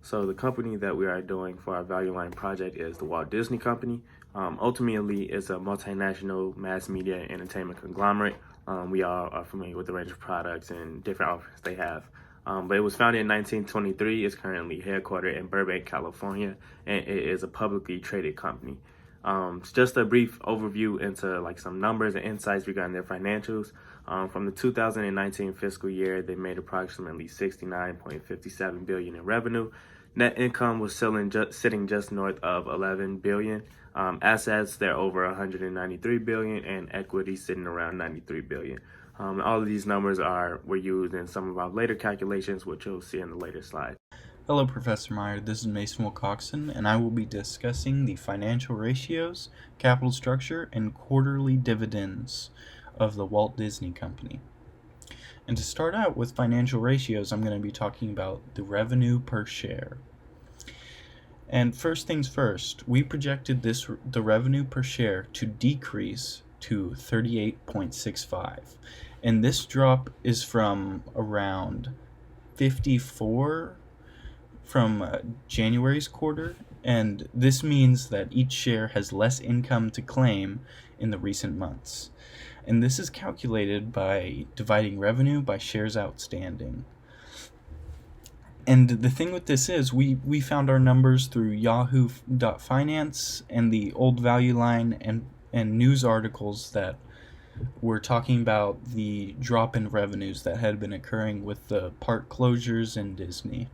So the company that we are doing for our Value Line project is the Walt Disney Company. Ultimately, it's a multinational mass media and entertainment conglomerate. We all are familiar with the range of products and different offerings they have. But it was founded in 1923. It's currently headquartered in Burbank, California, and it is a publicly traded company. Just a brief overview into like some numbers and insights regarding their financials. From the 2019 fiscal year, they made approximately 69.57 billion in revenue. Net income was sitting just north of 11 billion. Assets, they're over 193 billion, and equity sitting around 93 billion. All of these numbers were used in some of our later calculations, which you'll see in the later slide. Hello, Professor Meyer. This is Mason Wilcoxen, and I will be discussing the financial ratios, capital structure, and quarterly dividends of the Walt Disney Company. And to start out with financial ratios, I'm going to be talking about the revenue per share. And first things first, we projected the revenue per share to decrease to 38.65. And this drop is from around 54 from January's quarter, and this means that each share has less income to claim in the recent months. And this is calculated by dividing revenue by shares outstanding. And the thing with this is we found our numbers through yahoo.finance and the old Value Line and news articles that were talking about the drop in revenues that had been occurring with the park closures in Disney.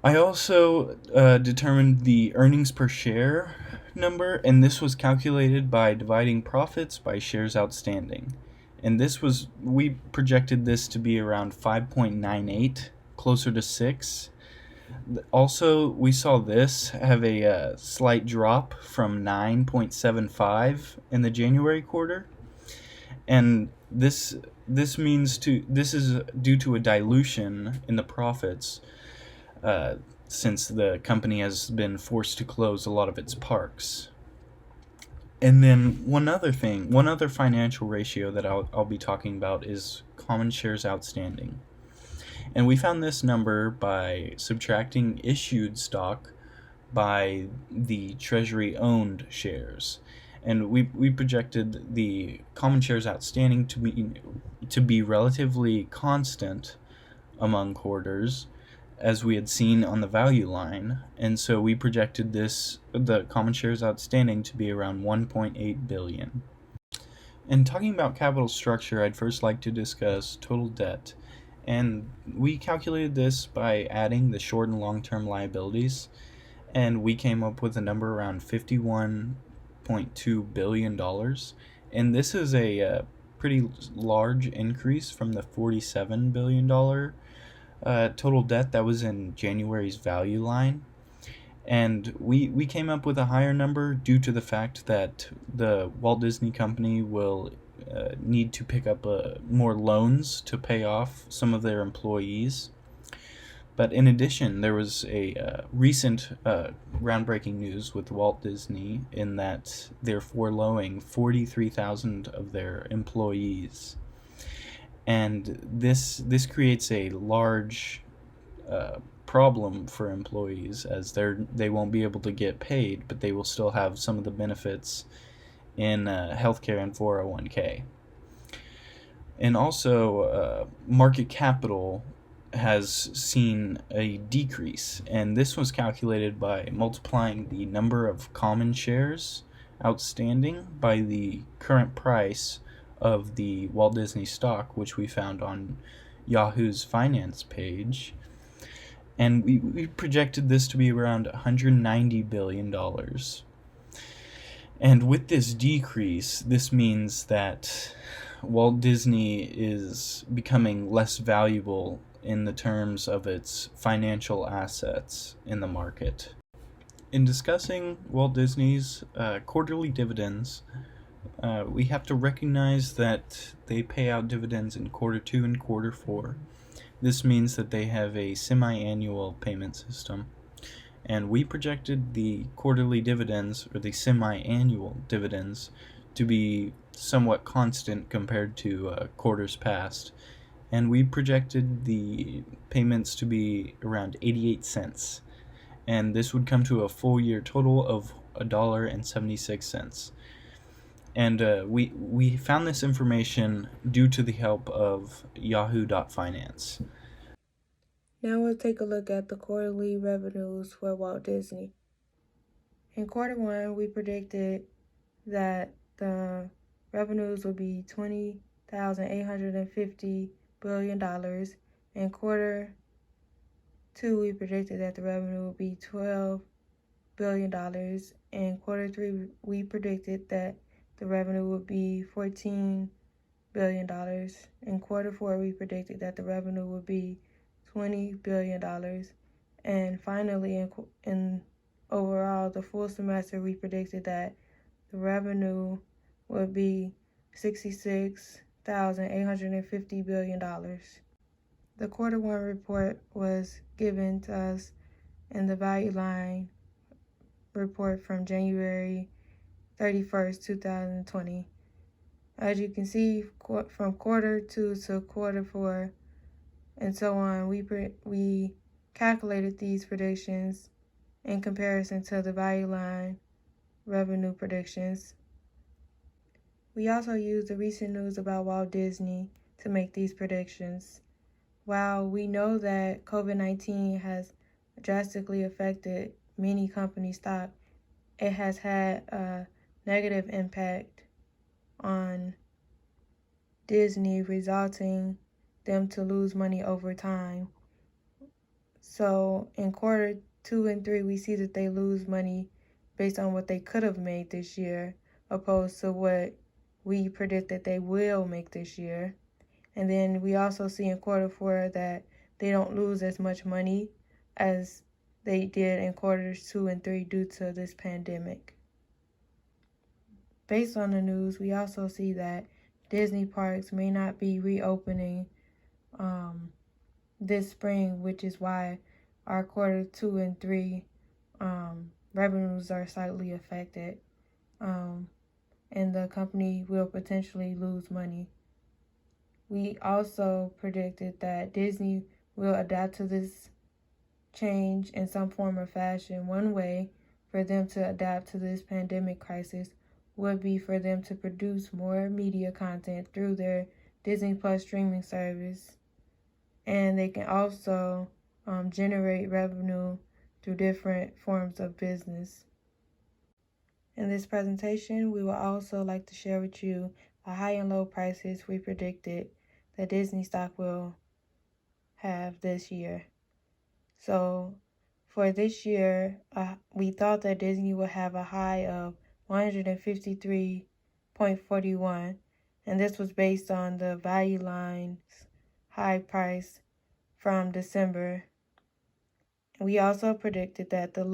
I also determined the earnings per share number, and this was calculated by dividing profits by shares outstanding. And we projected this to be around 5.98, closer to 6. Also, we saw this have a slight drop from 9.75 in the January quarter. And this is due to a dilution in the profits since the company has been forced to close a lot of its parks. And then one other financial ratio that I'll be talking about is common shares outstanding. And we found this number by subtracting issued stock by the treasury owned shares. And we projected the common shares outstanding to be relatively constant among quarters, as we had seen on the Value Line, and so we projected the common shares outstanding to be around 1.8 billion. And talking about capital structure, I'd first like to discuss total debt. And we calculated this by adding the short and long-term liabilities, and we came up with a number around $51.2 billion. And this is a pretty large increase from the $47 billion total debt that was in January's Value Line. And we came up with a higher number due to the fact that the Walt Disney Company will need to pick up more loans to pay off some of their employees. But in addition, there was a recent groundbreaking news with Walt Disney in that they're furloughing 43,000 of their employees. And this creates a large problem for employees, as they won't be able to get paid, but they will still have some of the benefits in healthcare and 401k. And also, market capital has seen a decrease, and this was calculated by multiplying the number of common shares outstanding by the current price of the Walt Disney stock, which we found on Yahoo's finance page. And we projected this to be around $190 billion. And with this decrease, this means that Walt Disney is becoming less valuable in the terms of its financial assets in the market. In discussing Walt Disney's quarterly dividends, we have to recognize that they pay out dividends in quarter 2 and quarter 4. This means that they have a semi-annual payment system. And we projected the quarterly dividends, or the semi-annual dividends, to be somewhat constant compared to quarters past. and we projected the payments to be around 88 cents. And this would come to a full year total of $1.76. And we found this information due to the help of Yahoo.Finance. Now we'll take a look at the quarterly revenues for Walt Disney. In quarter one, we predicted that the revenues would be $20,850 billion. In quarter two, we predicted that the revenue would be $12 billion. In quarter three, we predicted that the revenue would be $14 billion. In quarter four, we predicted that the revenue would be $20 billion. And finally, in overall, the full semester, we predicted that the revenue would be $66,850 billion. The quarter one report was given to us in the value line report from January 31st, 2020. As you can see, from quarter two to quarter four and so on, we calculated these predictions in comparison to the value line revenue predictions. We also used the recent news about Walt Disney to make these predictions. While we know that COVID-19 has drastically affected many company stock, it has had a negative impact on Disney, resulting them to lose money over time. So in quarter 2 and 3, we see that they lose money based on what they could have made this year, opposed to what we predict that they will make this year. And then we also see in quarter 4 that they don't lose as much money as they did in quarters 2 and 3 due to this pandemic. Based on the news, we also see that Disney parks may not be reopening this spring, which is why our quarter 2 and 3 revenues are slightly affected, and the company will potentially lose money. We also predicted that Disney will adapt to this change in some form or fashion. One way for them to adapt to this pandemic crisis would be for them to produce more media content through their Disney Plus streaming service. And they can also generate revenue through different forms of business. In this presentation, we will also like to share with you the high and low prices we predicted that Disney stock will have this year. So for this year, we thought that Disney would have a high of 153.41, and this was based on the value line's high price from December. We also predicted that the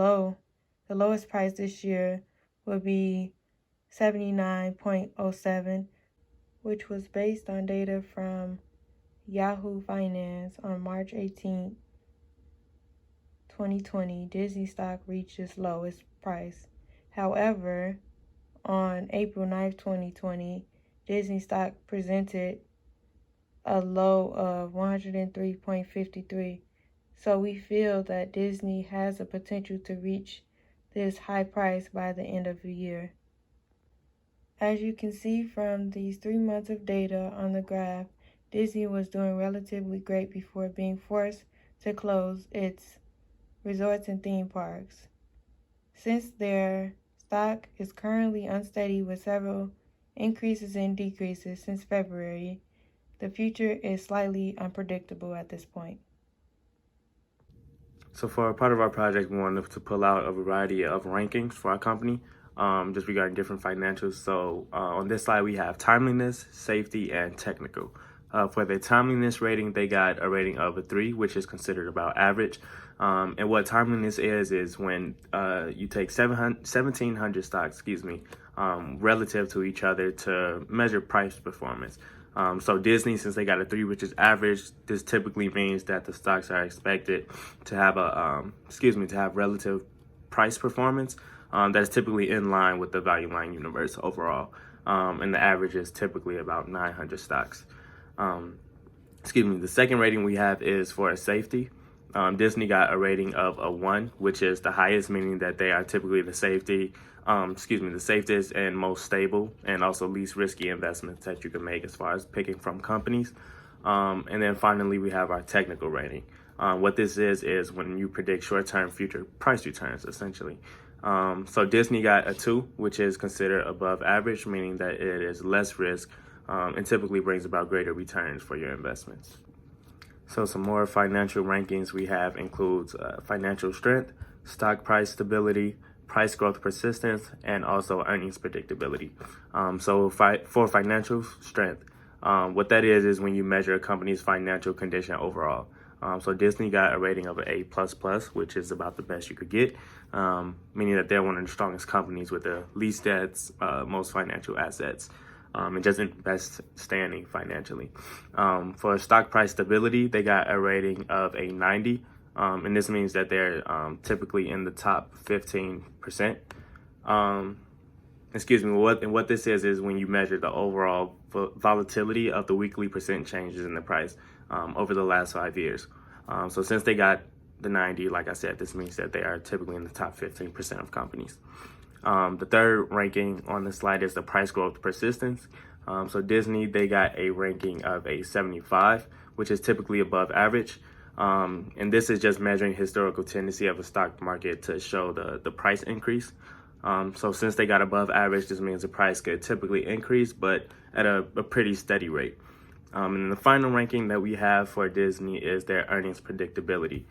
lowest price this year would be 79.07, which was based on data from Yahoo Finance on March 18, 2020. Disney stock reached its lowest price. However, on April 9, 2020, Disney stock presented a low of 103.53. So we feel that Disney has the potential to reach this high price by the end of the year. As you can see from these 3 months of data on the graph, Disney was doing relatively great before being forced to close its resorts and theme parks. Since their stock is currently unsteady with several increases and decreases since February, the future is slightly unpredictable at this point. So for a part of our project, we wanted to pull out a variety of rankings for our company, just regarding different financials. So on this slide, we have timeliness, safety, and technical. For the timeliness rating, they got a rating of a 3, which is considered about average. And what timeliness is when you take 1,700 stocks, relative to each other to measure price performance. So Disney, since they got a 3, which is average, this typically means that the stocks are expected to have to have relative price performance that is typically in line with the value line universe overall. And the average is typically about 900 stocks. The second rating we have is for safety. Disney got a rating of a 1, which is the highest, meaning that they are typically the safest and most stable and also least risky investments that you can make as far as picking from companies. And then finally, we have our technical rating. What this is when you predict short-term future price returns, essentially. So Disney got a 2, which is considered above average, meaning that it is less risk and typically brings about greater returns for your investments. So some more financial rankings we have includes financial strength, stock price stability, price growth persistence, and also earnings predictability. So for financial strength, what that is when you measure a company's financial condition overall. So Disney got a rating of an A++, which is about the best you could get, meaning that they're one of the strongest companies with the least debts, most financial assets, and just in best standing financially. For stock price stability, they got a rating of a 90, and this means that they're typically in the top 15%. What this is when you measure the overall volatility of the weekly percent changes in the price over the last 5 years. So since they got the 90, like I said, this means that they are typically in the top 15% of companies. The third ranking on the slide is the price growth persistence. So Disney, they got a ranking of a 75, which is typically above average. And this is just measuring historical tendency of a stock market to show the price increase. So since they got above average, this means the price could typically increase, but at a pretty steady rate. And the final ranking that we have for Disney is their earnings predictability.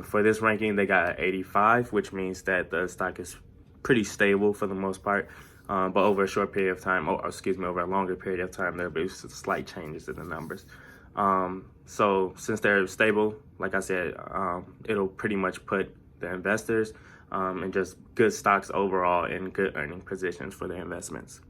For this ranking, they got an 85, which means that the stock is pretty stable for the most part. But over a short period of time, over a longer period of time, there'll be slight changes in the numbers. So since they're stable, like I said, it'll pretty much put the investors and just good stocks overall in good earning positions for their investments.